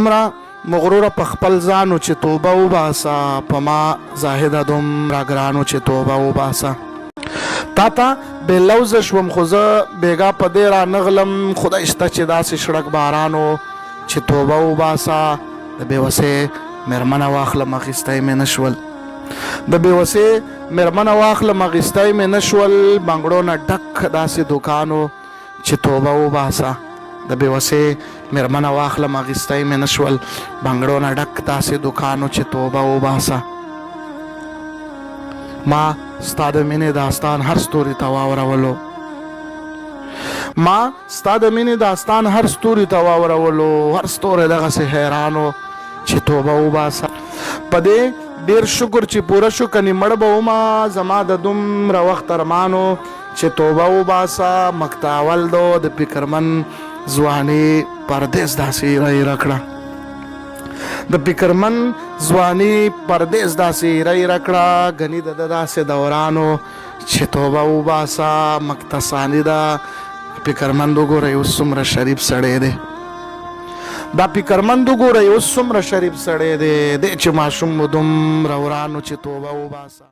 دومره مغروره په خپل ځانو چې توبه وباسه، په ما زاهده دومره ګرانو چې توبه وباسه. تا ته بې لوزه شوم خو زه بېګا په دې رانغلم، خدای شته چې داسې شړک بارانو چې توبه وباسه. د بېوسۍ مېرمنه واخلم اخیستی مې نه شول، د بېوسۍ مېرمنه واخلم اخیستی مې نه شول. بنګړو نه ډک داسې دوکانو چې توبه وباسه. د بېوسۍ مېرمنه واخلم اخیستی مې نه شول، بنګړو نه ډک داسې دوکانو چې توبه وباسه. ما ستا د مینې داستان هر ستوري ته واورولو، ما ستا د مینې داستان هر ستوري ته واورولو، هر ستوری دغسې حیرانو چې توبه وباسه. په دې ډېر شکر چې پوره شو، کنې مړ به ومه زما د دومره وخت ارمانو چې توبه وباسه. مکتاول دو د فکرمن ځواني پردیس داسې ایره کړه، د فکرمن ځواني پردیس داسې ایره کړه. ګنې د ده داسې دورانو چې توبه وباسه. مکتساني ده فکرمند وګورئ اوس څومره شریف سړی دی، دا فکرمند وګورئ اوس څومره شریف سړی دی چې ماشوم مو دومره ورانو چې توبه وباسه.